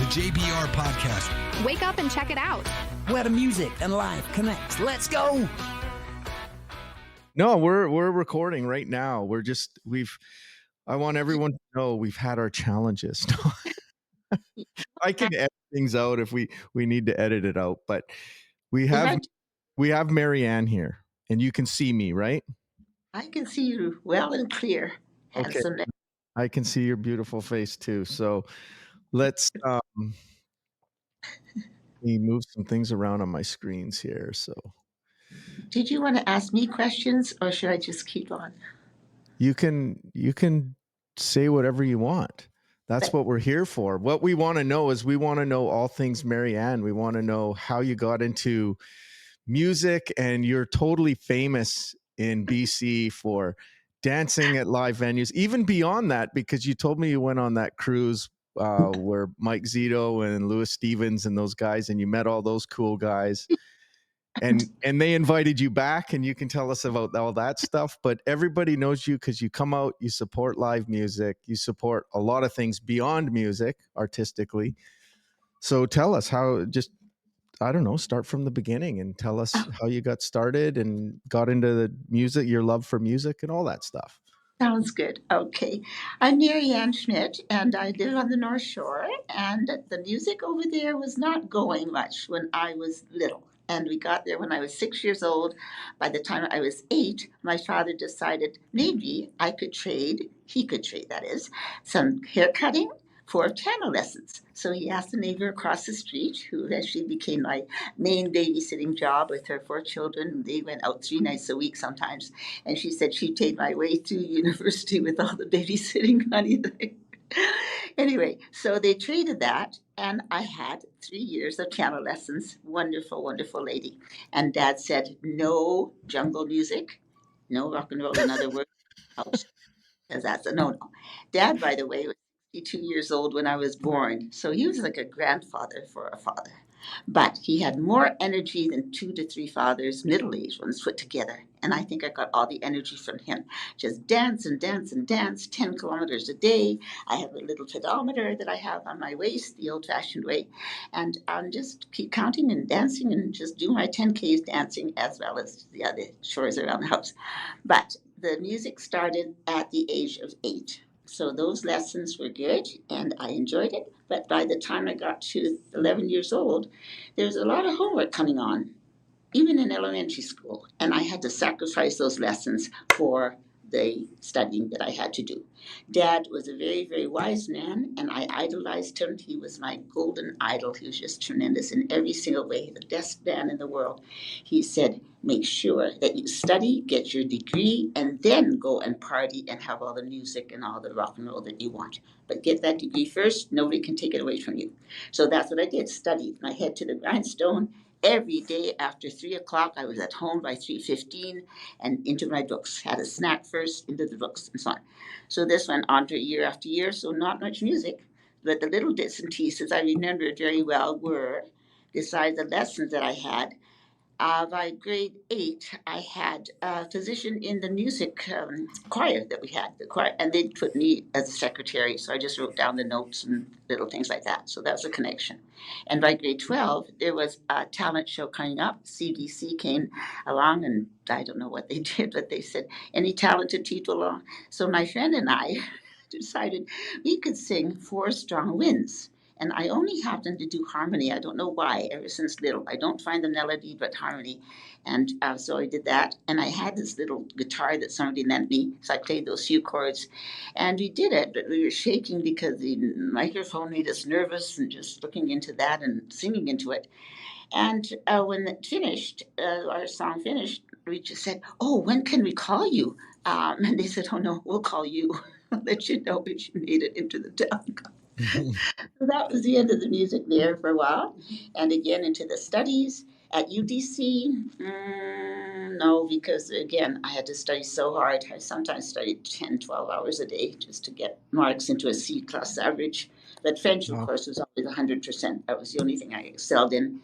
JBR Podcast. Wake up and check it out. Where the music and life connects. Let's go. No, we're recording right now. I want everyone to know we've had our challenges. I can edit things out if we need to edit it out, but we have Marianne here, and you can see me, right? I can see you well and clear. Okay. I can see your beautiful face too. So let's me move some things around on my screens here. So did you want to ask me questions, or should I just keep on? You can say whatever you want. That's what we're here for. What we want to know is we want to know all things Marianne. We want to know how you got into music, and you're totally famous in BC for dancing at live venues, even beyond that, because you told me you went on that cruise where Mike Zito and Louis Stevens and those guys, and you met all those cool guys. And they invited you back, and you can tell us about all that stuff. But everybody knows you because you come out, you support live music, you support a lot of things beyond music artistically. So tell us start from the beginning and tell us how you got started and got into the music, your love for music and all that stuff. Sounds good. Okay. I'm Marianne Schmidt, and I live on the North Shore, and the music over there was not going much when I was little. And we got there when I was 6 years old. By the time I was 8, my father decided maybe he could trade, that is, some hair cutting for piano lessons. So he asked a neighbor across the street, who eventually became my main babysitting job with her 4 children. They went out 3 nights a week sometimes. And she said she paid my way through university with all the babysitting money. Anyway, so they traded that, and I had 3 years of piano lessons. Wonderful, wonderful lady. And Dad said, no jungle music, no rock and roll, in other words, house, because that's a no-no. Dad, by the way, was 62 years old when I was born, so he was like a grandfather for a father. But he had more energy than 2 to 3 fathers, middle-aged ones, put together. And I think I got all the energy from him. Just dance and dance and dance, 10 kilometers a day. I have a little pedometer that I have on my waist, the old-fashioned way. And just keep counting and dancing and just do my 10Ks dancing as well as the other chores around the house. But the music started at the age of 8. So those lessons were good, and I enjoyed it. But by the time I got to 11 years old, there was a lot of homework coming on, even in elementary school. And I had to sacrifice those lessons for the studying that I had to do. Dad was a very, very wise man, and I idolized him. He was my golden idol. He was just tremendous in every single way, the best man in the world. He said, make sure that you study, get your degree, and then go and party and have all the music and all the rock and roll that you want. But get that degree first. Nobody can take it away from you. So that's what I did, studied my head to the grindstone. Every day after 3 o'clock, I was at home by 3:15 and into my books. Had a snack first, into the books, and so on. So this went on for year after year, so not much music. But the little bits and pieces I remember very well were, besides the lessons that I had, by grade 8, I had a position in the music choir that we had, the choir, and they put me as a secretary, so I just wrote down the notes and little things like that. So that was a connection. And by grade 12, there was a talent show coming up. CBC came along, and I don't know what they did, but they said, any talented people along? So my friend and I decided we could sing 4 Strong Winds. And I only happened to do harmony. I don't know why, ever since little. I don't find the melody, but harmony. And so I did that. And I had this little guitar that somebody lent me. So I played those few chords. And we did it, but we were shaking because the microphone made us nervous, and just looking into that and singing into it. And when it finished, our song finished, we just said, oh, when can we call you? And they said, oh, no, we'll call you. I'll let you know if you made it into the talent. So that was the end of the music there for a while. And again, into the studies at UDC. No, because again, I had to study so hard. I sometimes studied 10, 12 hours a day just to get marks into a C-class average. But French, of course, was always 100%. That was the only thing I excelled in.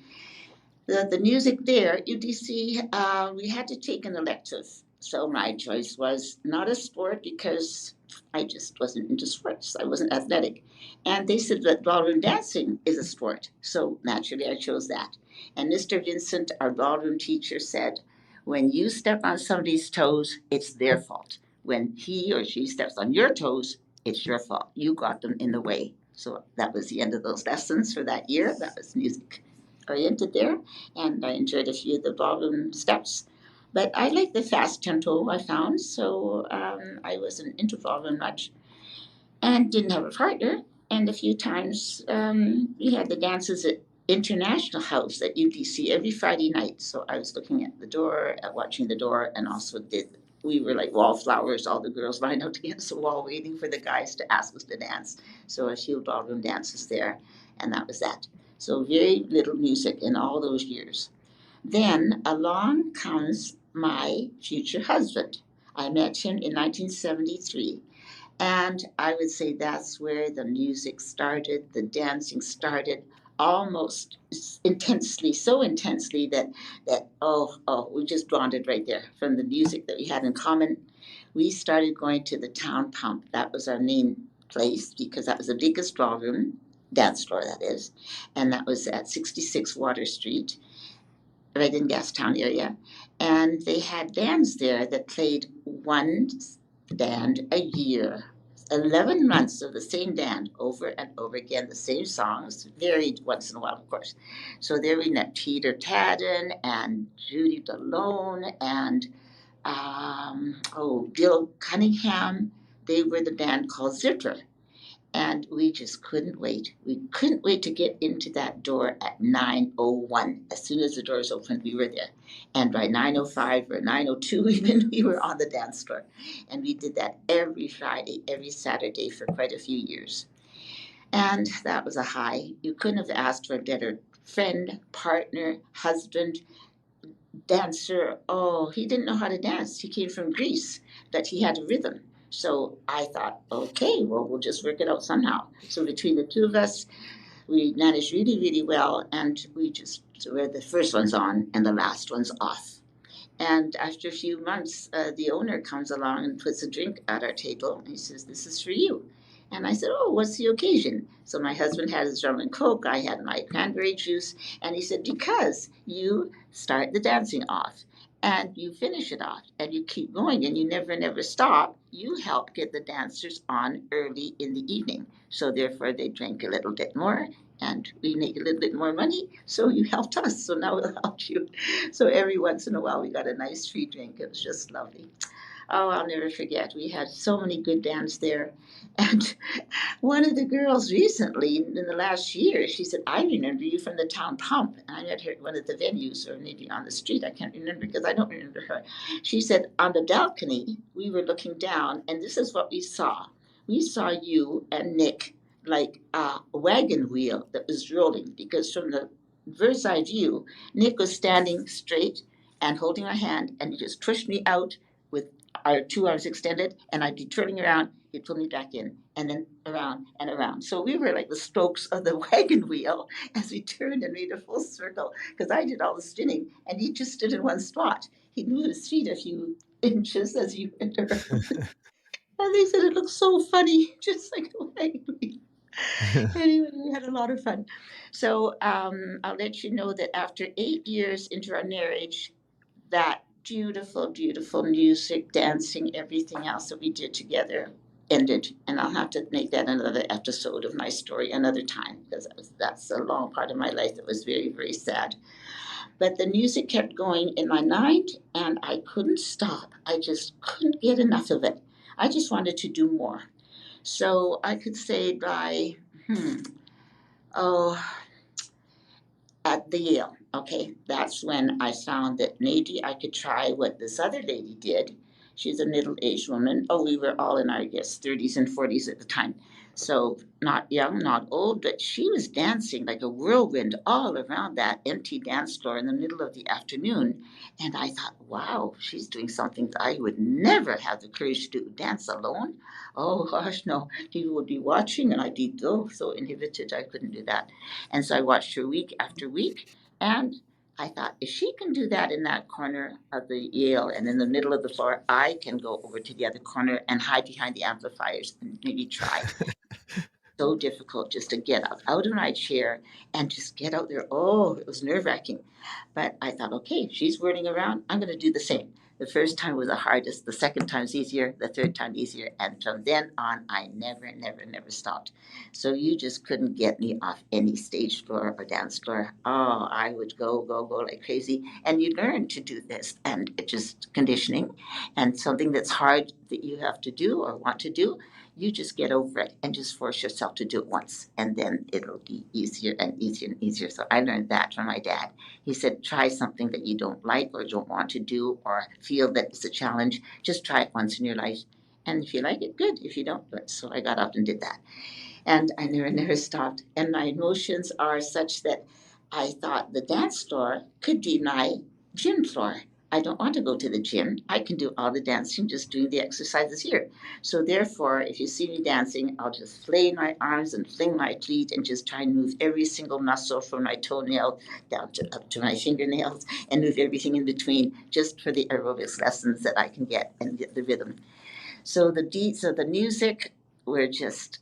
The music there, UDC, we had to take an elective. So my choice was not a sport, because I just wasn't into sports. I wasn't athletic. And they said that ballroom dancing is a sport. So naturally, I chose that. And Mr. Vincent, our ballroom teacher, said, when you step on somebody's toes, it's their fault. When he or she steps on your toes, it's your fault. You got them in the way. So that was the end of those lessons for that year. That was music oriented there. And I enjoyed a few of the ballroom steps. But I like the fast tempo I found, so I wasn't into ballroom much and didn't have a partner. And a few times we had the dances at International House at UDC every Friday night. So I was looking at the door, at watching the door, and also we were like wallflowers, all the girls lined up against the wall waiting for the guys to ask us to dance. So a few ballroom dances there, and that was that. So very little music in all those years. Then along comes my future husband. I met him in 1973. And I would say that's where the music started, the dancing started almost intensely, so intensely that we just bonded right there from the music that we had in common. We started going to the town pump. That was our main place because that was the biggest ballroom, dance floor that is, and that was at 66 Water Street right in Gastown area. And they had bands there that played one band a year. 11 months of the same band over and over again, the same songs, varied once in a while, of course. So there we met Peter Tadden and Judy Delone and Bill Cunningham. They were the band called Zipper. And we just couldn't wait. We couldn't wait to get into that door at 9:01. As soon as the doors opened, we were there. And by 9:05 or 9:02 even, we were on the dance floor. And we did that every Friday, every Saturday for quite a few years. And that was a high. You couldn't have asked for a better friend, partner, husband, dancer. Oh, he didn't know how to dance. He came from Greece, but he had a rhythm. So I thought, okay, well, we'll just work it out somehow. So between the two of us, we managed really, really well, and we just were the first ones on and the last ones off. And after a few months, the owner comes along and puts a drink at our table. And he says, "This is for you." And I said, "Oh, what's the occasion?" So my husband had his rum and coke. I had my cranberry juice. And he said, "Because you start the dancing off and you finish it off and you keep going and you never, never stop, you help get the dancers on early in the evening. So therefore, they drink a little bit more and we make a little bit more money. So you helped us. So now we'll help you." So every once in a while, we got a nice free drink. It was just lovely. Oh, I'll never forget. We had so many good bands there. And one of the girls recently, in the last year, she said, "I remember you from the town pump." And I met her at one of the venues or maybe on the street. I can't remember because I don't remember her. She said, "On the balcony, we were looking down, and this is what we saw. We saw you and Nick like a wagon wheel that was rolling because from the bird's eye view, Nick was standing straight and holding my hand, and he just pushed me out with our two arms extended, and I'd be turning around, he'd pull me back in, and then around and around. So we were like the spokes of the wagon wheel as we turned and made a full circle, because I did all the spinning, and he just stood in one spot. He'd move his feet a few inches as you went around. And they said it looked so funny, just like a wagon wheel. Anyway, we had a lot of fun. So I'll let you know that after 8 years into our marriage, that beautiful, beautiful music, dancing, everything else that we did together ended. And I'll have to make that another episode of my story another time because that's a long part of my life that was very, very sad. But the music kept going in my mind and I couldn't stop. I just couldn't get enough of it. I just wanted to do more. So I could say by, oh, at the Yale. Okay, that's when I found that maybe I could try what this other lady did. She's a middle-aged woman. Oh, we were all in our, I guess, 30s and 40s at the time. So not young, not old, but she was dancing like a whirlwind all around that empty dance floor in the middle of the afternoon. And I thought, wow, she's doing something that I would never have the courage to do. Dance alone? Oh, gosh, no. People would be watching and I'd be so inhibited I couldn't do that. And so I watched her week after week. And I thought, if she can do that in that corner of the Yale and in the middle of the floor, I can go over to the other corner and hide behind the amplifiers and maybe try. So difficult just to get out of my chair and just get out there. Oh, it was nerve wracking. But I thought, okay, she's whirling around. I'm going to do the same. The first time was the hardest. The second time's easier. The third time easier. And from then on, I never, never, never stopped. So you just couldn't get me off any stage floor or dance floor. Oh, I would go, go, go like crazy. And you learn to do this, and it's just conditioning and something that's hard that you have to do or want to do. You just get over it and just force yourself to do it once, and then it'll be easier and easier and easier. So I learned that from my dad. He said, try something that you don't like or don't want to do or feel that it's a challenge. Just try it once in your life. And if you like it, good. If you don't, good. So I got up and did that. And I never, never stopped. And my emotions are such that I thought the dance floor could be my gym floor. I don't want to go to the gym. I can do all the dancing just doing the exercises here. So therefore, if you see me dancing, I'll just flay my arms and fling my feet and just try and move every single muscle from my toenail down to up to my fingernails and move everything in between just for the aerobics lessons that I can get and get the rhythm. So the music were just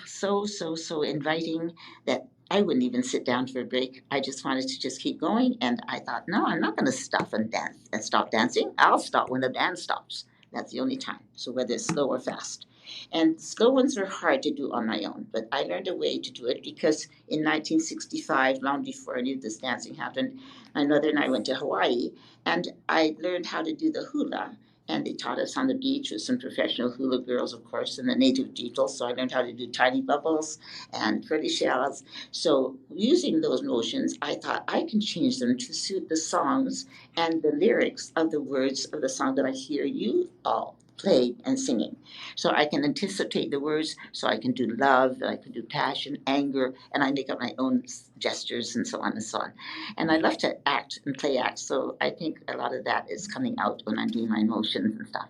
so inviting that I wouldn't even sit down for a break. I just wanted to just keep going, and I thought, no, I'm not going to stop and dance and stop dancing. I'll stop when the band stops. That's the only time. So whether it's slow or fast. And slow ones are hard to do on my own, but I learned a way to do it because in 1965, long before I knew this dancing happened, my mother and I went to Hawaii, and I learned how to do the hula, and they taught us on the beach with some professional hula girls, of course, and the native people. So I learned how to do tiny bubbles and pretty shells. So using those motions, I thought I can change them to suit the songs and the lyrics of the words of the song that I hear you all play and singing. So I can anticipate the words, so I can do love, I can do passion, anger, and I make up my own gestures and so on and so on. And I love to act and play act, so I think a lot of that is coming out when I'm doing my emotions and stuff.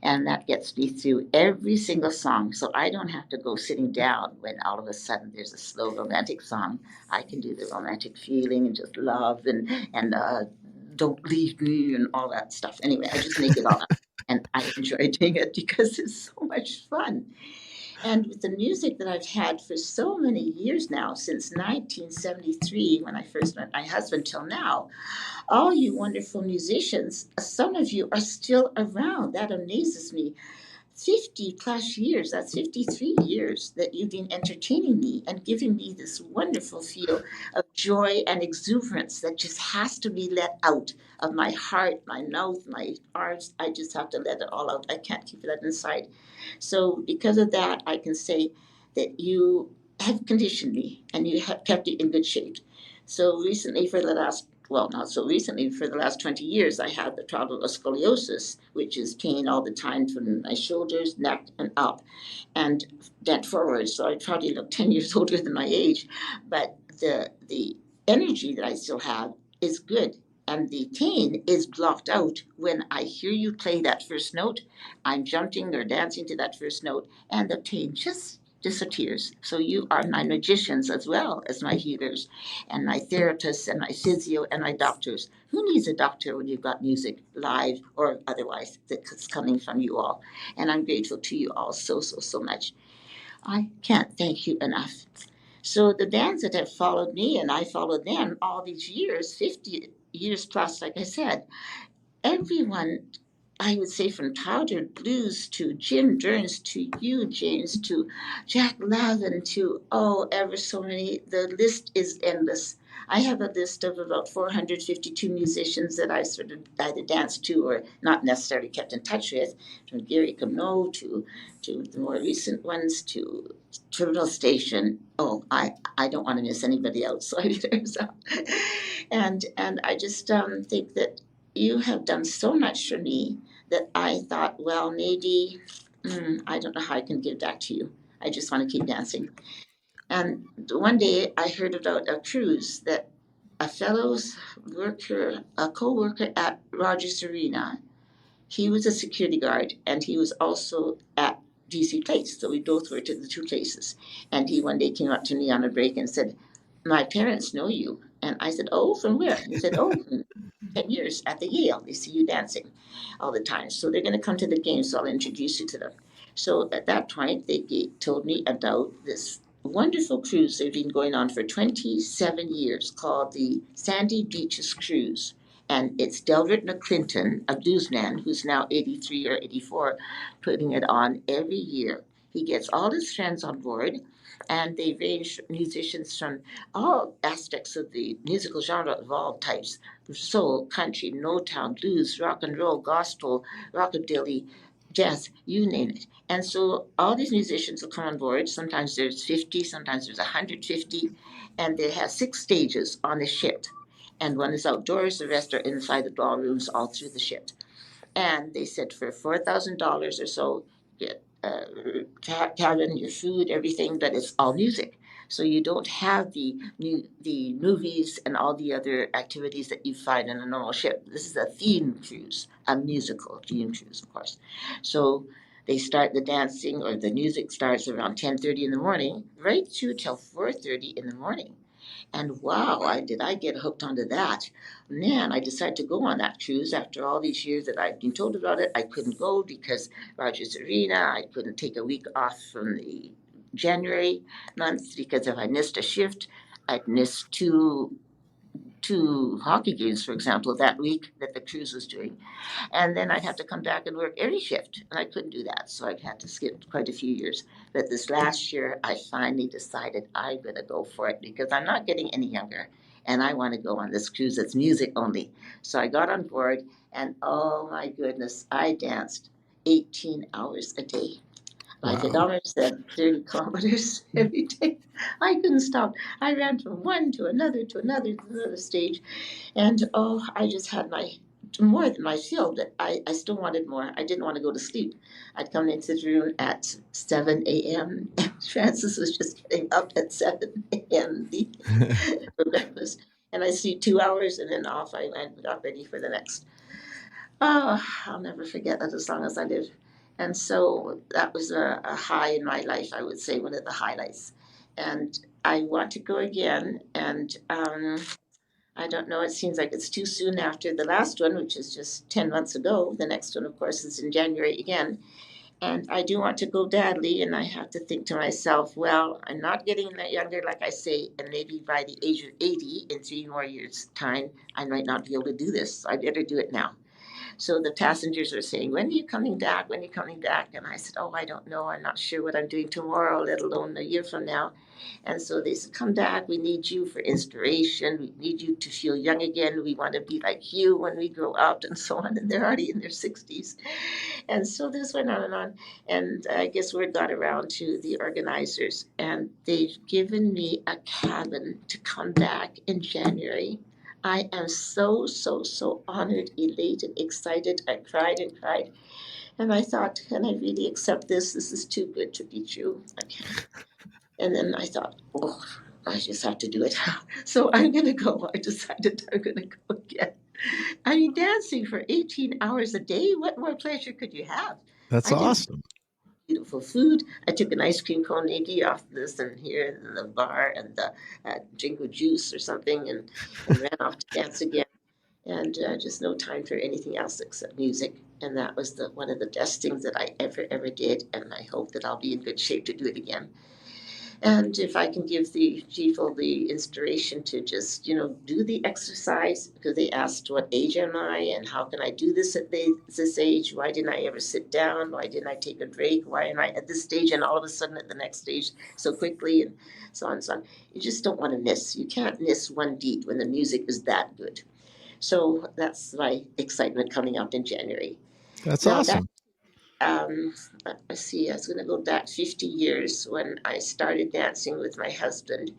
And that gets me through every single song, so I don't have to go sitting down when all of a sudden there's a slow romantic song. I can do the romantic feeling and just love and don't leave me and all that stuff. Anyway, I just make it all up. And I enjoy doing it because it's so much fun. And with the music that I've had for so many years now, since 1973, when I first met my husband, till now, all you wonderful musicians, some of you are still around. That amazes me. 50 plus years, that's 53 years that you've been entertaining me and giving me this wonderful feel of joy and exuberance that just has to be let out of my heart, my mouth, my arms. I just have to let it all out. I can't keep it inside. So, because of that, I can say that you have conditioned me and you have kept it in good shape. So, recently, for the last well, not so recently, for the last 20 years, I had the problem of scoliosis, which is pain all the time from my shoulders, neck, and up, and bent forward. So I probably look 10 years older than my age, but the energy that I still have is good. And the pain is blocked out when I hear you play that first note. I'm jumping or dancing to that first note, and the pain just disappears. So you are my magicians as well as my healers and my therapists and my physio and my doctors. Who needs a doctor when you've got music live or otherwise that's coming from you all? And I'm grateful to you all so much. I can't thank you enough. So the bands that have followed me and I followed them all these years, 50 years plus, like I said, everyone, I would say from Powdered Blues to Jim Derns to you, James, to Jack Lavin to, oh, ever so many. The list is endless. I have a list of about 452 musicians that I sort of either danced to or not necessarily kept in touch with, from Gary Cano to the more recent ones to Terminal Station. Oh, I don't want to miss anybody else. So and I just think that you have done so much for me that I thought, well, maybe, I don't know how I can give back to you. I just want to keep dancing. And one day I heard about a cruise that a fellow's worker, a co-worker at Rogers Arena, he was a security guard and he was also at DC Place. So we both worked at the two places. And he one day came up to me on a break and said, my parents know you. And I said, oh, from where? He said, oh, from 10 years at the Yale. They see you dancing all the time. So they're going to come to the game, so I'll introduce you to them. So at that point, they told me about this wonderful cruise they've been going on for 27 years called the Sandy Beaches Cruise. And it's Delbert McClinton, a bluesman who's now 83 or 84, putting it on every year. He gets all his friends on board, and they range musicians from all aspects of the musical genre of all types: soul, country, Motown, blues, rock and roll, gospel, rockabilly, jazz, you name it. And so all these musicians will come on board. Sometimes there's 50, sometimes there's 150, and they have 6 stages on the ship. And one is outdoors, the rest are inside the ballrooms all through the ship. And they said for $4,000 or so, get cabin, your food, everything, but it's all music. So you don't have the movies and all the other activities that you find in a normal ship. This is a theme cruise, a musical theme cruise, of course. So they start the dancing, or the music starts around 10:30 in the morning, right through till 4:30 in the morning. And wow, did I get hooked onto that. Man, I decided to go on that cruise after all these years that I'd been told about it. I couldn't go because Rogers Arena. I couldn't take a week off from the January month because if I missed a shift, I'd miss two hockey games, for example, that week that the cruise was doing. And then I'd have to come back and work every shift, and I couldn't do that. So I had to skip quite a few years. But this last year, I finally decided I'm going to go for it because I'm not getting any younger, and I want to go on this cruise that's music only. So I got on board, and oh my goodness, I danced 18 hours a day. Like Wow. a dollar said, 30 kilometers every day. I couldn't stop. I ran from one to another to another stage. And oh, I just had more than my fill, but I still wanted more. I didn't want to go to sleep. I'd come into the room at 7 a.m. and Francis was just getting up at 7 a.m. for breakfast. And I sleep 2 hours and then off I went, got ready for the next. Oh, I'll never forget that as long as I live. And so that was a high in my life, I would say, one of the highlights. And I want to go again. And I don't know, it seems like it's too soon after the last one, which is just 10 months ago. The next one, of course, is in January again. And I do want to go badly. And I have to think to myself, well, I'm not getting that younger, like I say, and maybe by the age of 80, in 3 more years' time, I might not be able to do this. So I better do it now. So the passengers are saying, when are you coming back? When are you coming back? And I said, oh, I don't know. I'm not sure what I'm doing tomorrow, let alone a year from now. And so they said, come back. We need you for inspiration. We need you to feel young again. We want to be like you when we grow up, and so on. And they're already in their 60s. And so this went on and on. And I guess word got around to the organizers. And they've given me a cabin to come back in January. I am so, so, so honored, elated, excited. I cried and cried. And I thought, can I really accept this? This is too good to be true. I can't. And then I thought, oh, I just have to do it. So I'm going to go. I decided I'm going to go again. I mean, dancing for 18 hours a day, what more pleasure could you have? That's I did awesome. beautiful food. I took an ice cream cone maybe off this and here in the bar and drink with juice or something and ran off to dance again. And just no time for anything else except music. And that was one of the best things that I ever did. And I hope that I'll be in good shape to do it again. And if I can give the people the inspiration to just, do the exercise, because they asked what age am I and how can I do this at this age? Why didn't I ever sit down? Why didn't I take a break? Why am I at this stage and all of a sudden at the next stage so quickly, and so on and so on. You just don't want to miss. You can't miss one beat when the music is that good. So that's my excitement coming up in January. That's Now that awesome. let's see, I was going to go back 50 years when I started dancing with my husband.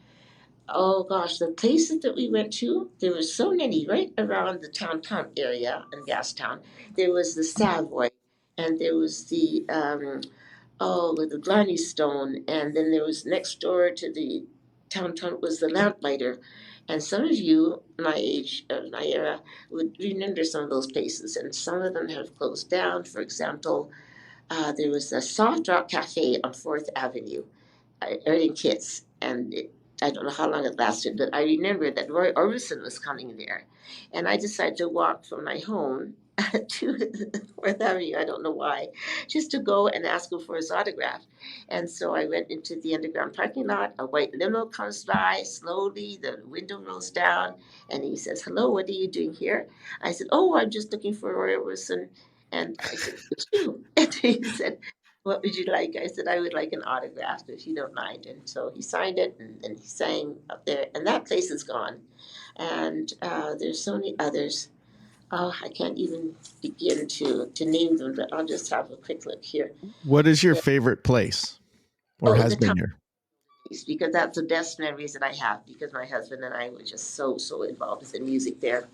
Oh gosh, the places that we went to, there were so many right around the downtown area in Gastown. There was the Savoy, and there was with the Blarney Stone, and then there was next door to the downtown was the Lamplighter. And some of you, my age, my era, would remember some of those places, and some of them have closed down. For example, there was a Soft Rock Cafe on 4th Avenue, Erling Kitts, and I don't know how long it lasted, but I remember that Roy Orbison was coming there. And I decided to walk from my home to Fourth Avenue, I don't know why, just to go and ask him for his autograph. And so I went into the underground parking lot. A white limo comes by slowly, the window rolls down, and he says, "Hello, what are you doing here?" I said, "Oh, I'm just looking for Roy Orbison." And I said, "It's you." And he said, "What would you like?" I said, "I would like an autograph if you don't mind." And so he signed it, and he sang up there. And that place is gone. And there's so many others. Oh, I can't even begin to name them, but I'll just have a quick look here. What is your Yeah. favorite place or Oh, has the been town, your? because that's the best memories that I have, because my husband and I were just so involved with the music there.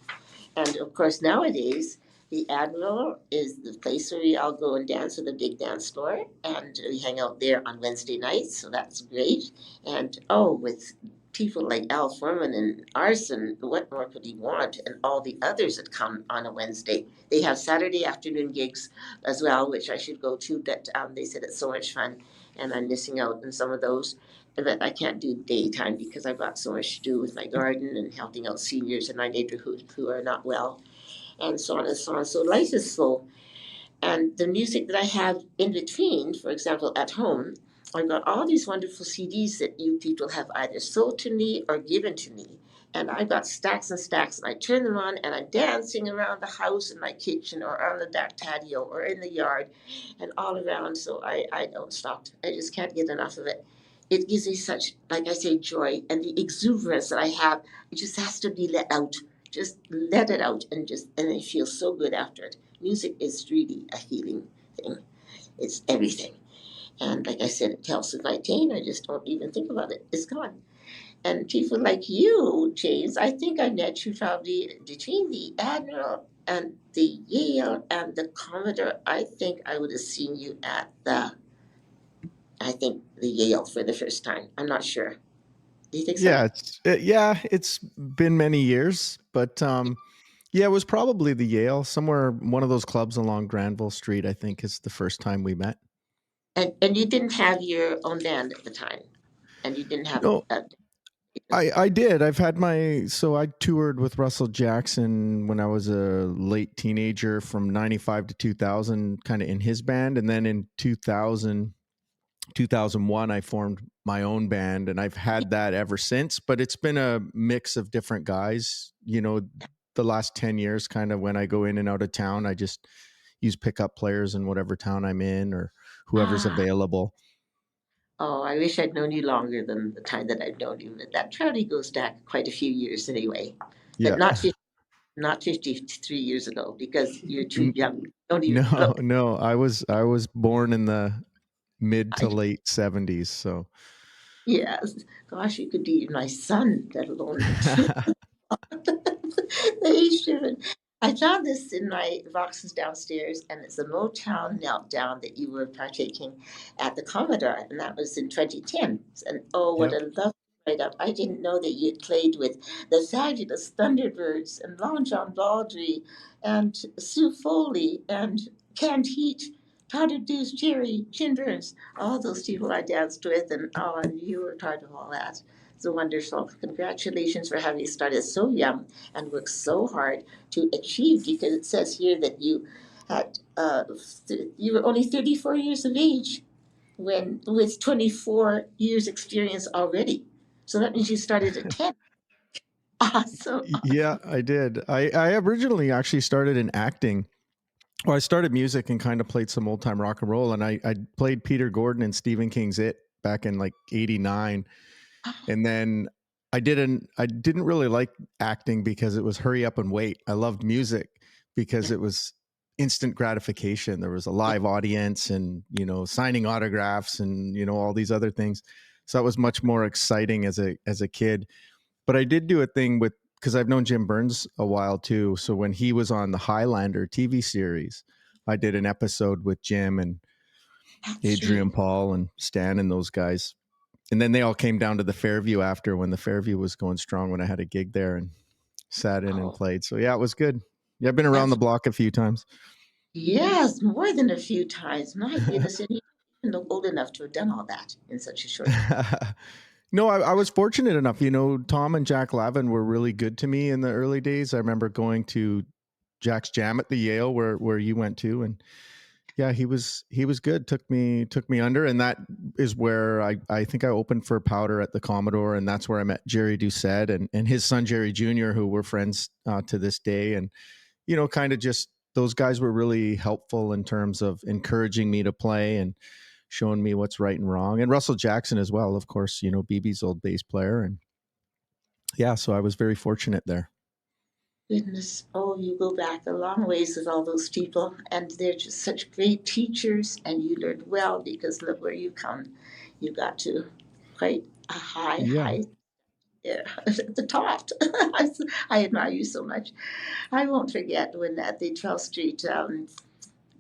And of course, nowadays, the Admiral is the place where we all go and dance with a big dance floor. And we hang out there on Wednesday nights, so that's great. And oh, with people like Al Foreman and Arson, what more could he want? And all the others that come on a Wednesday. They have Saturday afternoon gigs as well, which I should go to, but they said it's so much fun. And I'm missing out on some of those. But I can't do daytime because I've got so much to do with my garden and helping out seniors in my neighborhood who are not well, and so on and so on. So life is full. And the music that I have in between, for example, at home, I've got all these wonderful CDs that you people have either sold to me or given to me. And I've got stacks and stacks, and I turn them on, and I'm dancing around the house in my kitchen or on the back patio or in the yard and all around. So I don't stop. I just can't get enough of it. It gives me such, like I say, joy, and the exuberance that I have. It just has to be let out. Just let it out, and it feels so good after it. Music is really a healing thing. It's everything. And like I said, it helps with my pain. I just don't even think about it. It's gone. And people like you, James, I think I met you probably between the Admiral and the Yale and the Commodore. I think I would have seen you at the Yale for the first time. I'm not sure. Do you think so? It's been many years, but yeah, it was probably the Yale, somewhere, one of those clubs along Granville Street, I think, is the first time we met. And you didn't have your own band at the time, and you didn't have No, I did. I toured with Russell Jackson when I was a late teenager from 95 to 2000, kind of in his band. And then in 2001, I formed my own band, and I've had that ever since, but it's been a mix of different guys. The last 10 years, kind of when I go in and out of town, I just use pickup players in whatever town I'm in or whoever's Ah, available. oh, I wish I'd known you longer than the time that I've known you. But that probably goes back quite a few years anyway, but Yeah. not 53 years ago, because you're too N- young. Don't even No, look. no, I was born in the mid to I, late 70s. So yes, gosh, you could be my son, let alone the age difference. I found this in my boxes downstairs, and it's a Motown meltdown that you were partaking at the Commodore, and that was in 2010. And oh, what yep. a lovely write up! I didn't know that you had played with the fabulous Thunderbirds and Long John Baldry and Sue Foley and Canned Heat, Powdered Deuce Jerry, Chin Burns, all those people I danced with, and you were part of all that. So wonderful. Congratulations for having started so young and worked so hard to achieve, because it says here that had you were only 34 years of age when with 24 years experience already. So that means you started at 10. Awesome. Yeah, I did. I originally actually started in acting. Well, I started music and kind of played some old time rock and roll, and I played Peter Gordon and Stephen King's It back in like '89, and then I didn't really like acting because it was hurry up and wait. I loved music because it was instant gratification. There was a live audience, and signing autographs, and all these other things. So that was much more exciting as a kid. But I did do a thing because I've known Jim Burns a while too. So when he was on the Highlander TV series, I did an episode with Jim and That's right. Adrian Paul and Stan and those guys. And then they all came down to the Fairview after, when the Fairview was going strong, when I had a gig there, and sat in and Oh, played. So yeah, it was good. Yeah, I've been around that's the block a few times. yes, more than a few times. My goodness, and you even look old enough to have done all that in such a short time. No, I was fortunate enough. Tom and Jack Lavin were really good to me in the early days. I remember going to Jack's Jam at the Yale where you went to, and yeah, he was good. Took me under, and that is where I think I opened for Powder at the Commodore, and that's where I met Jerry Doucette and his son Jerry Jr., who we're friends to this day, and kind of just those guys were really helpful in terms of encouraging me to play and showing me what's right and wrong. And Russell Jackson as well, of course, BB's old bass player. And yeah, so I was very fortunate there. Goodness, oh, you go back a long ways with all those people, and they're just such great teachers, and you learned well because look where you come. You got to quite a high Yeah. height there at the top. I admire you so much. I won't forget when at the 12th Street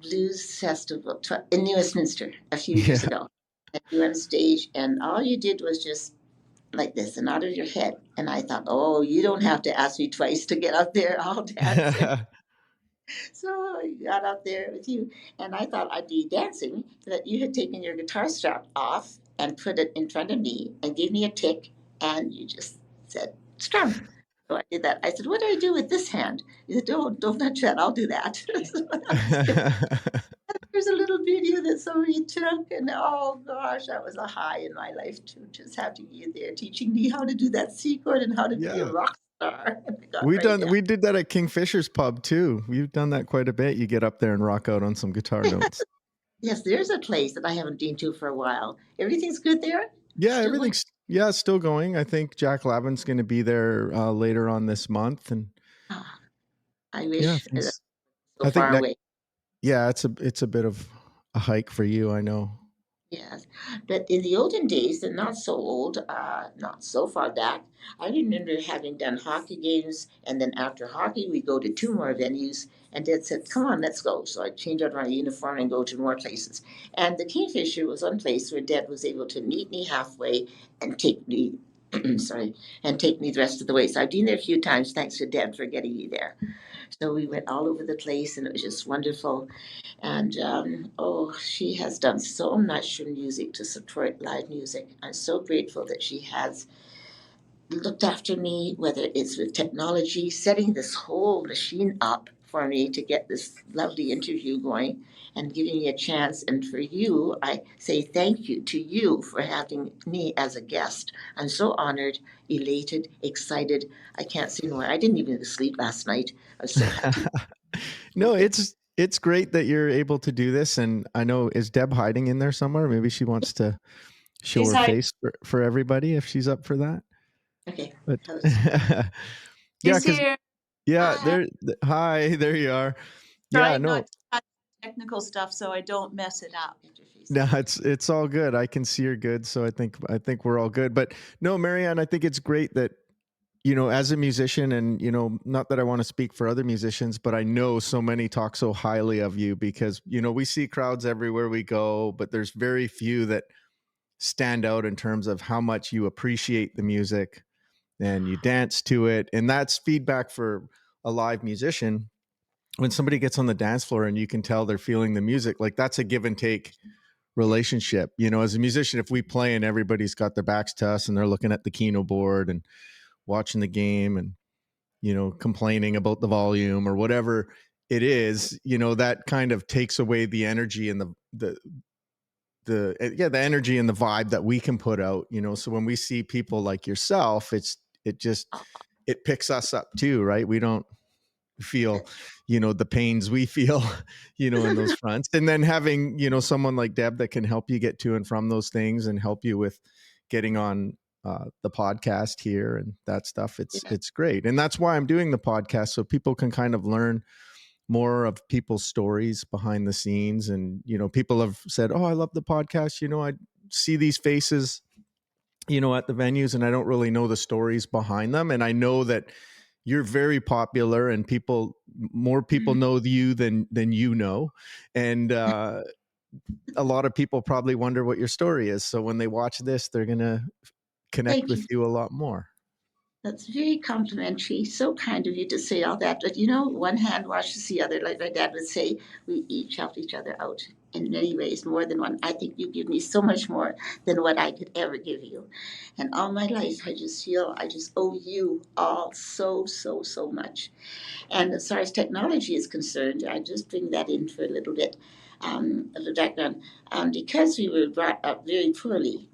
Blues Festival in New Westminster a few years ago, and you were on stage, and all you did was just like this and out of your head. And I thought, oh, you don't have to ask me twice to get up there. I'll dance. So I got up there with you, and I thought I'd be dancing, that you had taken your guitar strap off and put it in front of me and gave me a tick, and you just said, strum. So I did that. I said, what do I do with this hand? You said, don't touch that. I'll do that. There's a little video that somebody took, and oh gosh, that was a high in my life too. Just having you there teaching me how to do that C chord and how to be a rock star. We did that at Kingfisher's pub too. We've done that quite a bit. You get up there and rock out on some guitar notes. Yes, there's a place that I haven't been to for a while. Everything's good there? Yeah, everything's still going. I think Jack Lavin's going to be there later on this month, and I wish I think far away. Yeah, it's a bit of a hike for you, I know. Yes, but in the olden days, and not so old, not so far back, I remember having done hockey games, and then after hockey, we go to two more venues, and Dad said, come on, let's go. So I'd change out my uniform and go to more places. And the Kingfisher was one place where Dad was able to meet me halfway and take me, and take me the rest of the way. So I've been there a few times, thanks to Dad for getting me there. So we went all over the place, and it was just wonderful. And she has done so much for music to support live music. I'm so grateful that she has looked after me, whether it's with technology, setting this whole machine up for me to get this lovely interview going and giving me a chance. And for you, I say thank you to you for having me as a guest. I'm so honored, elated, excited. I can't say more. I didn't even sleep last night. I was so happy. No, it's great that you're able to do this. And I know, is Deb hiding in there somewhere? Maybe she wants to show her face for everybody if she's up for that. Okay. But She's here. Yeah, hi, there you are. Try not to touch technical stuff so I don't mess it up. No, it's all good. I can see you're good, so I think we're all good. But no, Marianne, I think it's great that as a musician, and not that I want to speak for other musicians, but I know so many talk so highly of you because we see crowds everywhere we go, but there's very few that stand out in terms of how much you appreciate the music and you dance to it. And that's feedback for a live musician. When somebody gets on the dance floor and you can tell they're feeling the music, like that's a give and take relationship. As a musician, if we play and everybody's got their backs to us and they're looking at the Keno board and watching the game and, complaining about the volume or whatever it is, that kind of takes away the energy and the energy and the vibe that we can put out, so when we see people like yourself, it picks us up too, right? We don't feel, the pains we feel, in those fronts. And then having, someone like Deb that can help you get to and from those things and help you with getting on the podcast here and that stuff. It's great. And that's why I'm doing the podcast, so people can kind of learn more of people's stories behind the scenes. And, people have said, oh, I love the podcast. I see these faces, at the venues, and I don't really know the stories behind them. And I know that you're very popular and more people know you than And a lot of people probably wonder what your story is. So when they watch this, they're going to connect with you a lot more. That's very complimentary. So kind of you to say all that. But one hand washes the other. Like my dad would say, we each help each other out. in many ways, more than one. I think you give me so much more than what I could ever give you. And all my life, I just feel I just owe you all so, so, so much. And as far as technology is concerned, I just bring that in for a little bit of the background. Because we were brought up very poorly,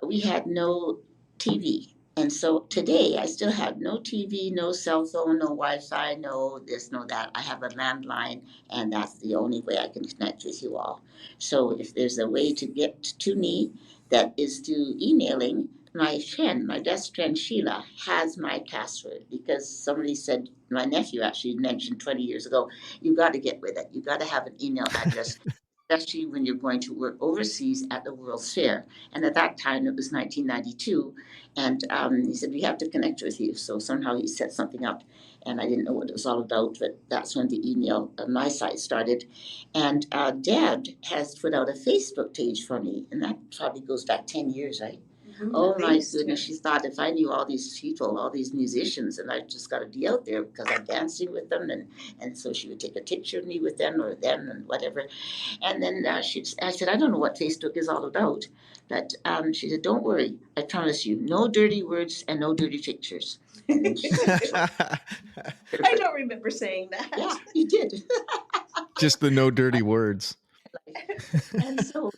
we had no TV. And so today I still have no TV, no cell phone, no Wi-Fi, no this, no that. I have a landline, and that's the only way I can connect with you all. So if there's a way to get to me that is through emailing, my best friend Sheila has my password because somebody said, my nephew actually mentioned 20 years ago, you got to get with it. You got to have an email address, especially when you're going to work overseas at the World's Fair. And at that time, it was 1992. And he said, we have to connect with you. So somehow he set something up. And I didn't know what it was all about, but that's when the email on my site started. And Dad has put out a Facebook page for me. And that probably goes back 10 years, right? Oh my goodness, she thought if I knew all these people, all these musicians, and I just got to be out there because I'm dancing with them. And so she would take a picture of me with them or them and whatever. And then I said, I don't know what Facebook is all about. But she said, don't worry. I promise you, no dirty words and no dirty pictures. I don't remember saying that. Yeah, you did. Just the no dirty words. And so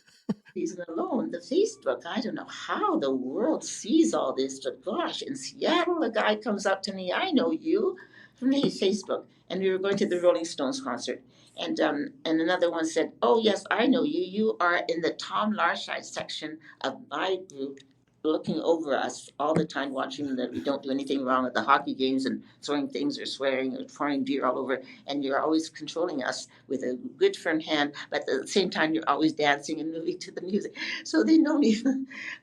reason alone, the Facebook, I don't know how the world sees all this, but gosh, in Seattle, a guy comes up to me, I know you from the Facebook. And we were going to the Rolling Stones concert. And another one said, oh, yes, I know you. You are in the Tom Larshide section of my group, looking over us all the time, watching that we don't do anything wrong at the hockey games and throwing things or swearing or pouring beer all over. And you're always controlling us with a good firm hand, but at the same time, you're always dancing and moving to the music. So they know me,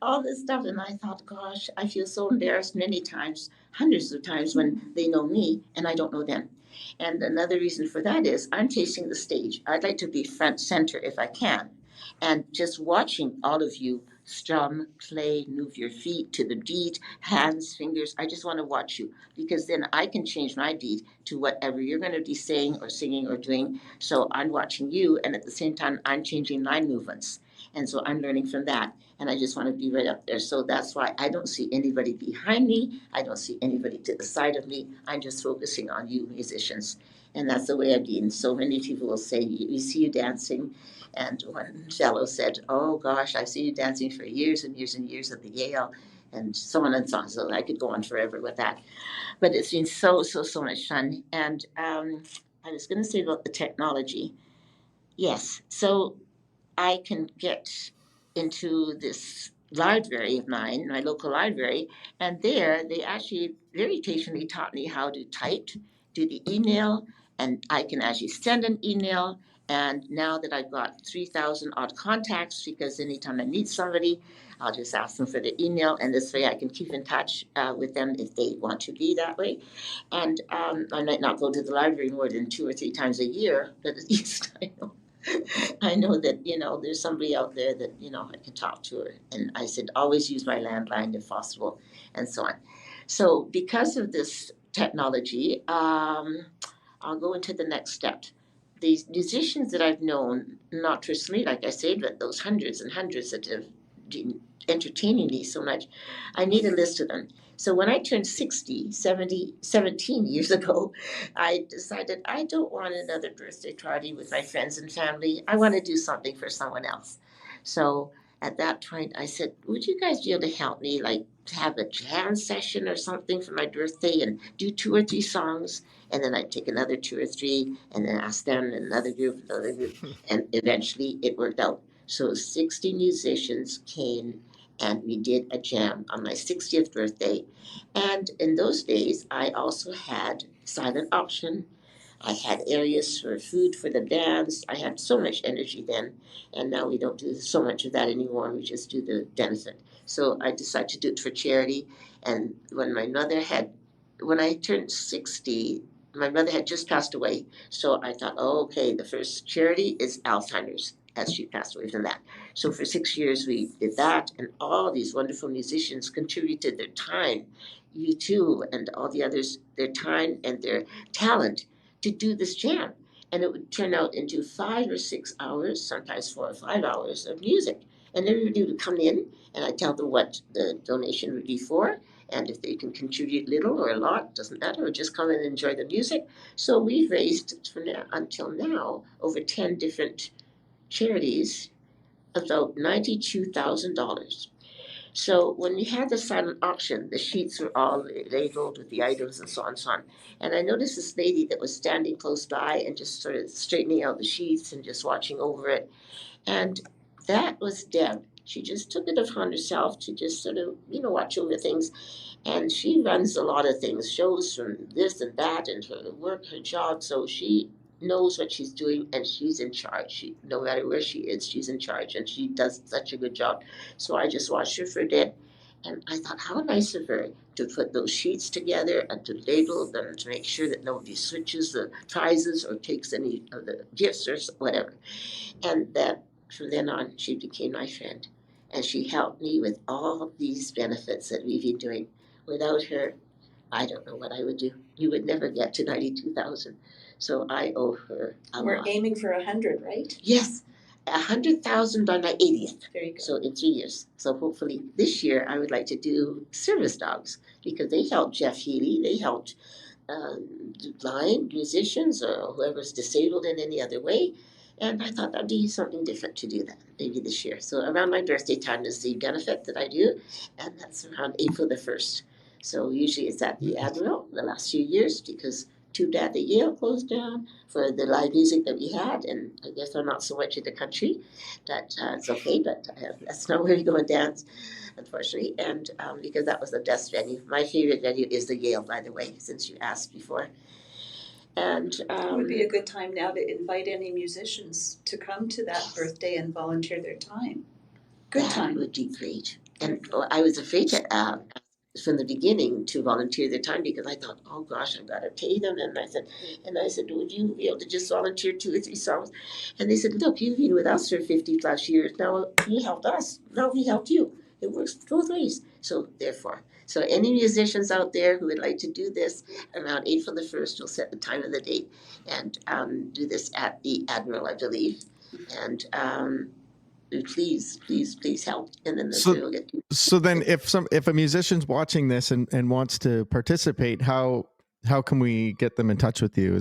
all this stuff. And I thought, gosh, I feel so embarrassed many times, hundreds of times when they know me and I don't know them. And another reason for that is I'm chasing the stage. I'd like to be front center if I can. And just watching all of you strum, play, move your feet to the beat, hands, fingers. I just want to watch you because then I can change my beat to whatever you're going to be saying or singing or doing. So I'm watching you, and at the same time, I'm changing my movements. And so I'm learning from that. And I just want to be right up there. So that's why I don't see anybody behind me. I don't see anybody to the side of me. I'm just focusing on you musicians. And that's the way I've been. So many people will say, we see you dancing. And one fellow said, oh gosh, I see you dancing for years and years and years at the Yale. And so on and so on. So I could go on forever with that. But it's been so, so, so much fun. And I was going to say about the technology. Yes. So I can get into this library of mine, my local library, and there they actually very patiently taught me how to type, do the email, and I can actually send an email. And now that I've got 3,000 odd contacts, because anytime I meet somebody, I'll just ask them for the email, and this way I can keep in touch with them if they want to be that way. And I might not go to the library more than 2 or 3 times a year, but at least I know that, there's somebody out there that, I can talk to her. And I said, always use my landline if possible, and so on. So because of this technology, I'll go into the next step. These musicians that I've known, not personally, like I said, but those hundreds and hundreds that have been entertaining me so much, I need a list of them. So when I turned 60, 70, 17 years ago, I decided I don't want another birthday party with my friends and family. I want to do something for someone else. So at that point, I said, would you guys be able to help me, like have a jam session or something for my birthday and do 2 or 3 songs? And then I'd take another 2 or 3 and then ask them, and another group. And eventually it worked out. So 60 musicians came and we did a jam on my 60th birthday. And in those days, I also had silent auction. I had areas for food for the bands. I had so much energy then. And now we don't do so much of that anymore. We just do the benefit. So I decided to do it for charity. And when I turned 60, my mother had just passed away. So I thought, okay, the first charity is Alzheimer's, as she passed away from that. So for 6 years we did that, and all these wonderful musicians contributed their time, U2 and all the others, their time and their talent to do this jam. and it would turn out into 5 or 6 hours, sometimes 4 or 5 hours of music. And everybody would come in, and I tell them what the donation would be for, and if they can contribute little or a lot, doesn't matter, or just come and enjoy the music. So we've raised from now until now over 10 different charities about $92,000. So when we had the silent auction, the sheets were all labeled with the items and so on and so on. And I noticed this lady that was standing close by and just sort of straightening out the sheets and just watching over it. And that was Deb. She just took it upon herself to just sort of, watch over things. And she runs a lot of things, shows from this and that, and her work, her job. So she knows what she's doing, and she's in charge. No matter where she is, she's in charge, and she does such a good job. So I just watched her for a bit, and I thought, how nice of her to put those sheets together and to label them to make sure that nobody switches the prizes or takes any of the gifts or whatever. And that from then on, she became my friend, and she helped me with all these benefits that we've been doing. Without her, I don't know what I would do. You would never get to 92,000. So I owe her a We're lot. aiming for 100, right? Yes, 100,000 by my 80th. Very good. So in 3 years. So hopefully this year I would like to do service dogs, because they helped Jeff Healy. They helped blind musicians or whoever's disabled in any other way. And I thought that'd be something different to do that maybe this year. So around my birthday time is the benefit that I do, and that's around April the 1st. So usually it's at the Admiral the last few years, because too bad the Yale closed down for the live music that we had, and I guess I'm not so much in the country. That it's okay, but that's not where we go and dance, unfortunately. And because that was the best venue. My favorite venue is the Yale, by the way, since you asked before. And it would be a good time now to invite any musicians to come to that birthday and volunteer their time. Good time. That would be great. And I was afraid to from the beginning to volunteer their time, because I thought, oh gosh, I've got to pay them. And I said, would you be able to just volunteer 2 or 3 songs? And they said, look, you've been with us for 50 plus years. Now you helped us. Now we helped you. It works both ways. So therefore, so any musicians out there who would like to do this around April the 1st, we'll set the time and the date and do this at the Admiral, I believe. And please help, and then we'll get to. So then if a musician's watching this and wants to participate, how can we get them in touch with you?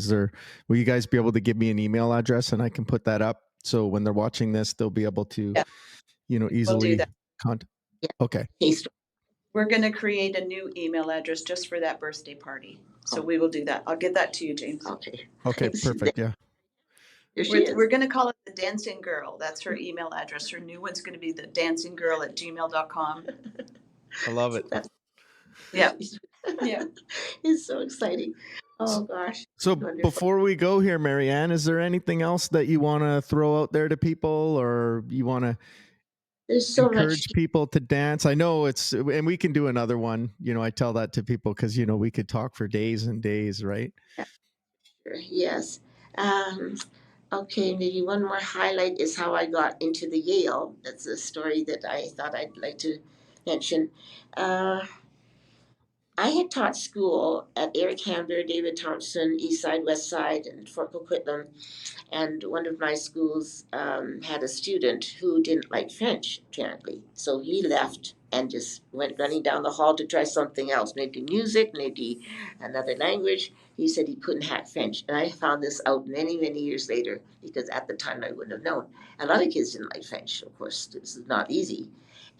Will you guys be able to give me an email address, and I can put that up so when they're watching this they'll be able to easily contact? Yeah. Okay. We're going to create a new email address just for that birthday party. So we will do that. I'll get that to you, James. Okay, perfect. Yeah. We're going to call it the Dancing Girl. That's her email address. Her new one's going to be the dancinggirl@gmail.com. I love it. Yeah. Yeah. It's so exciting. Oh gosh. So wonderful. Before we go here, Marianne, is there anything else that you want to throw out there to people, or you want to encourage people to dance? I know and we can do another one. I tell that to people because, we could talk for days and days, right? Yes. Okay, maybe one more highlight is how I got into the Yale. That's a story that I thought I'd like to mention. I had taught school at Eric Hamber, David Thompson, East Side, West Side, and Fort Coquitlam. And one of my schools had a student who didn't like French, apparently. So he left and just went running down the hall to try something else, maybe music, maybe another language. He said he couldn't hack French. And I found this out many, many years later, because at the time I wouldn't have known. A lot of kids didn't like French, of course. This is not easy.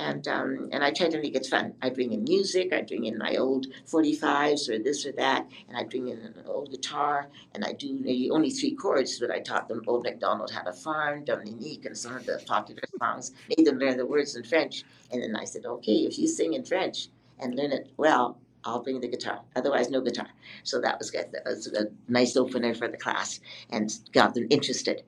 And I try to make it fun. I bring in music, I bring in my old 45s or this or that, and I bring in an old guitar, and I do maybe only 3 chords, but I taught them Old MacDonald Had a Farm, Dominique, and some of the popular songs, made them learn the words in French. And then I said, okay, if you sing in French and learn it well, I'll bring the guitar. Otherwise, no guitar. So that was good. That was a nice opener for the class and got them interested.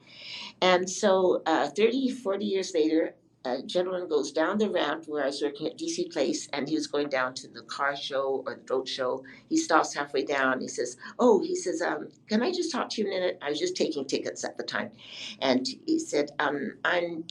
And so 30, 40 years later, a gentleman goes down the ramp where I was working at DC Place, and he was going down to the car show or the boat show. He stops halfway down. He says, can I just talk to you a minute? I was just taking tickets at the time. And he said, I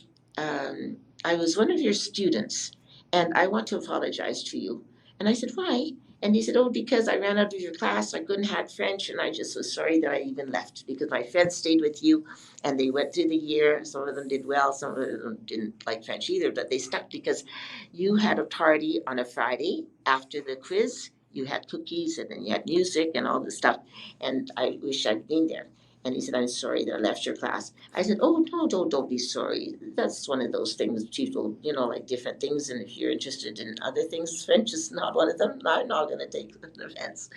was one of your students, and I want to apologize to you. And I said, why? And he said, oh, because I ran out of your class, I couldn't have French, and I just was sorry that I even left because my friends stayed with you and they went through the year. Some of them did well, some of them didn't like French either, but they stuck because you had a party on a Friday after the quiz. You had cookies and then you had music and all this stuff, and I wish I'd been there. And he said, I'm sorry that I left your class. I said, oh, no, don't be sorry. That's one of those things, people, like different things. And if you're interested in other things, French is not one of them. I'm not going to take offense.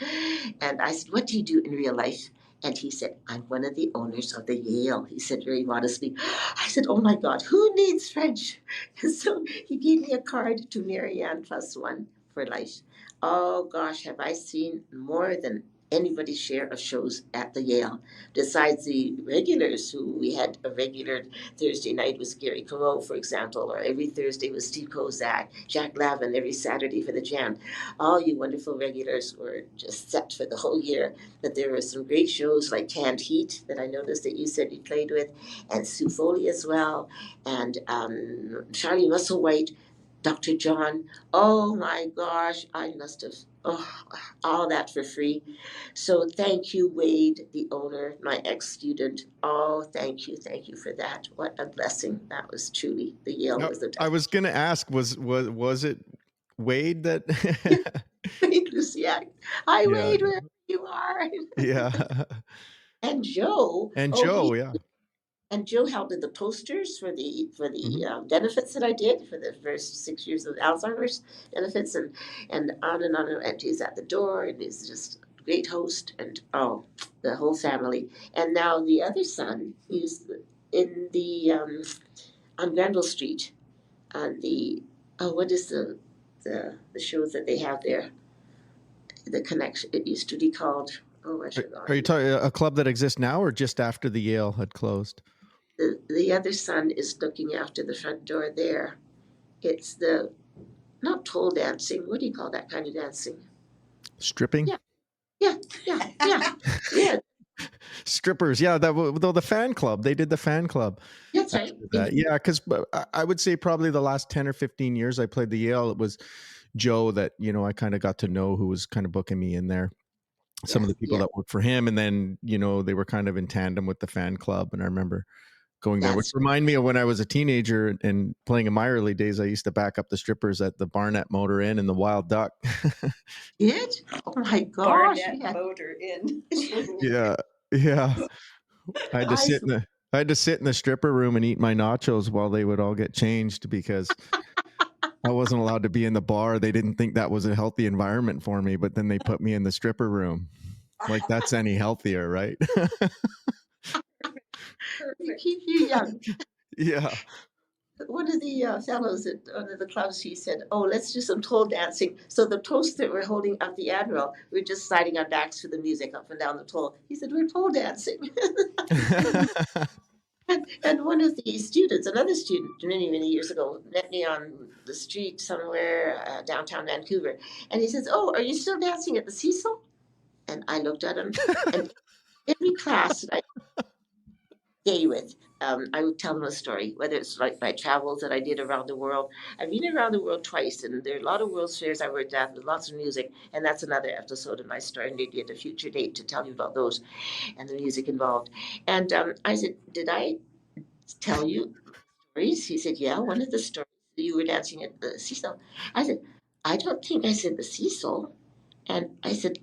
And I said, what do you do in real life? And he said, I'm one of the owners of the Yale. He said very modestly. I said, oh my God, who needs French? And so he gave me a card to Marianne +1 for life. Oh gosh, have I seen more than anybody's share of shows at the Yale, besides the regulars who we had a regular Thursday night was Gary Comeau, for example, or every Thursday was Steve Kozak, Jack Lavin, every Saturday for the Jam. All you wonderful regulars were just set for the whole year. But there were some great shows like Canned Heat that I noticed that you said you played with, and Sue Foley as well, and Charlie Musselwhite, Dr. John. Oh my gosh, I must have all that for free. So thank you, Wade, the owner, my ex-student. Oh, thank you for that. What a blessing that was. Truly, the Yale was the. I was going to ask, was it Wade that? Wade Luciac. Hi, Wade, wherever you are. Yeah. And Joe. Yeah. And Joe held the posters for the benefits that I did for the first 6 years of Alzheimer's benefits, and on and on. And he's at the door, and he's just a great host, and the whole family. And now the other son is in the on Granville Street, on the what is the shows that they have there? The Connection. It used to be called. Oh, I should know. Are you talking a club that exists now, or just after the Yale had closed? The other son is looking after the front door there. It's the not pole dancing. What do you call that kind of dancing? Stripping? Yeah. Strippers. Yeah, the fan club. They did the fan club. That's right. Yeah, because I would say probably the last 10 or 15 years I played the Yale, it was Joe that, I kind of got to know, who was kind of booking me in there. Some of the people that worked for him. And then, they were kind of in tandem with the fan club. And I remember going there, which reminded me of when I was a teenager and playing in my early days. I used to back up the strippers at the Barnett Motor Inn and the Wild Duck. Did? Oh my gosh! Barnett Motor Inn. Yeah. I had to sit in the stripper room and eat my nachos while they would all get changed because I wasn't allowed to be in the bar. They didn't think that was a healthy environment for me, but then they put me in the stripper room. Like that's any healthier, right? Keep you young. Yeah. One of the fellows at one of the clubs, he said, oh, let's do some toll dancing. So the toast that we're holding up the Admiral, we're just sliding our backs to the music up and down the toll. He said, we're toll dancing. And one of the students, another student, many years ago, met me on the street somewhere downtown Vancouver. And he says, oh, are you still dancing at the Cecil? And I looked at him. And every class that I stay with, I would tell them a story, whether it's like my travels that I did around the world. I've been around the world twice, and there are a lot of World's Fairs I worked at with lots of music. And that's another episode of my story, and maybe at a future date to tell you about those and the music involved. And I said, did I tell you stories? He said, yeah, one of the stories, you were dancing at the Cecil. I said, I don't think I said the Cecil. And I said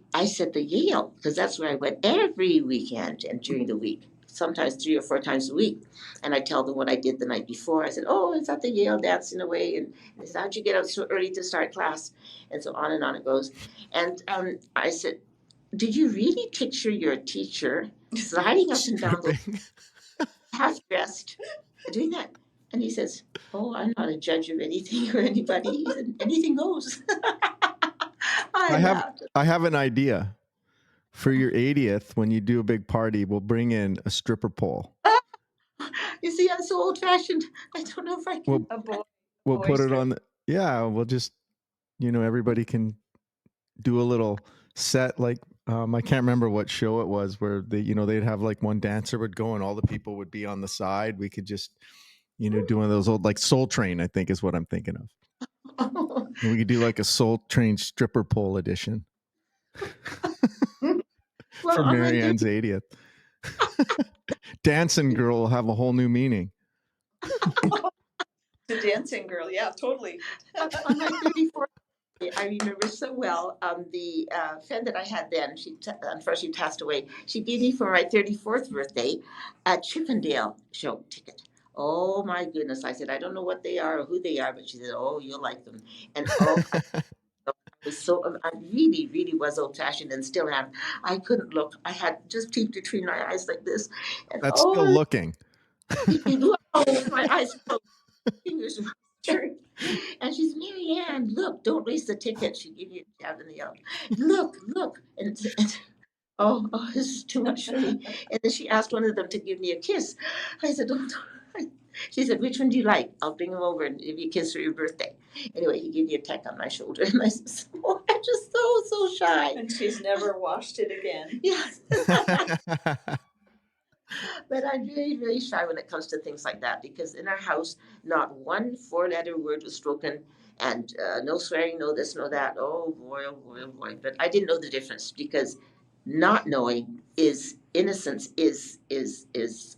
the Yale, because that's where I went every weekend and during the week, sometimes 3 or 4 times a week. And I tell them what I did the night before. I said, oh, it's at the Yale dancing away. And they said, how'd you get up so early to start class? And so on and on it goes. And I said, did you really picture your teacher sliding up and down the half-dressed, doing that? And he says, oh, I'm not a judge of anything or anybody. He said, anything goes. I have an idea. For your 80th, when you do a big party, we'll bring in a stripper pole. You see, I'm so old-fashioned. I don't know if I can. We'll put it on. We'll just, everybody can do a little set. Like, I can't remember what show it was where they'd have like one dancer would go and all the people would be on the side. We could just, do one of those old, like Soul Train, I think is what I'm thinking of. We could do like a Soul Train stripper pole edition. Well, for on my Marianne's 80th. Dancing girl will have a whole new meaning. The dancing girl, yeah, totally. on my 34th, I remember so well. The friend that I had then, unfortunately passed away. She gave me for my 34th birthday a Chippendale show ticket. Oh my goodness! I said I don't know what they are or who they are, but she said, "Oh, you'll like them." And oh, I really, really was old fashioned and still am. I couldn't look. I had just teeth between my eyes like this, and That's still looking. my eyes closed. Fingers were turned. And she's, Marianne, look, don't waste the ticket. She gave you a jab in the eye. Look. And this is too much for me. And then she asked one of them to give me a kiss. I said, don't. She said, which one do you like? I'll bring him over and give you a kiss for your birthday. Anyway, he gave me a peck on my shoulder. And I said, oh, I'm just so shy. And she's never washed it again. Yes. But I'm very, very shy when it comes to things like that, because in our house, not one 4-letter word was spoken, and no swearing, no this, no that. Oh boy. But I didn't know the difference, because not knowing is innocence is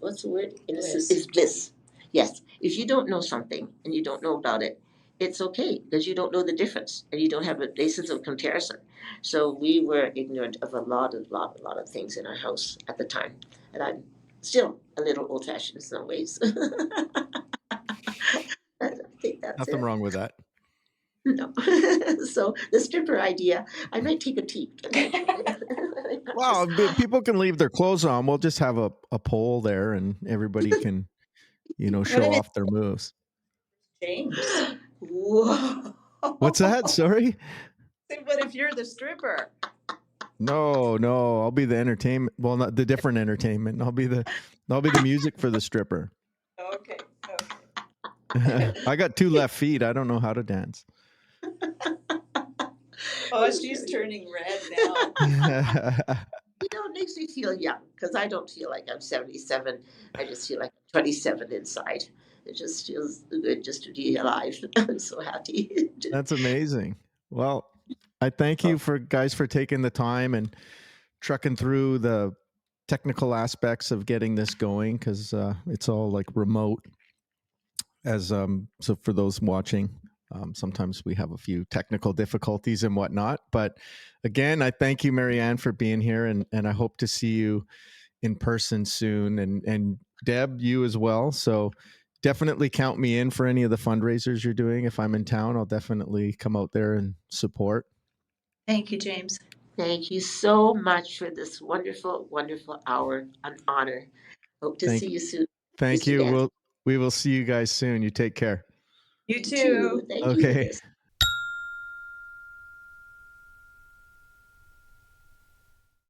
what's the word? Innocence is bliss. Yes. If you don't know something and you don't know about it, it's okay, because you don't know the difference and you don't have a basis of comparison. So we were ignorant of a lot of things in our house at the time, and I'm still a little old-fashioned in some ways. I think that's Nothing wrong with that. No. So the stripper idea, I might take a peek. Well, people can leave their clothes on. We'll just have a pole there, and everybody can, show off their moves. James. Whoa. What's that? Sorry? But if you're the stripper. No, I'll be the entertainment. Well, not the different entertainment. I'll be the music for the stripper. Okay. I got 2 left feet. I don't know how to dance. Oh, she's turning red now. It makes me feel young, because I don't feel like I'm 77. I just feel like I'm 27 inside. It just feels good just to be alive. I'm so happy. That's amazing. Well, I thank you for taking the time and trucking through the technical aspects of getting this going, because it's all like remote. So for those watching, sometimes we have a few technical difficulties and whatnot. But again, I thank you, Marianne, for being here, and I hope to see you in person soon, and Deb, you as well. So definitely count me in for any of the fundraisers you're doing. If I'm in town, I'll definitely come out there and support. Thank you, James. Thank you so much for this wonderful, wonderful hour. An honor. Hope to see you soon. Thank you. We will see you guys soon. You take care. You too. Thank you. Okay.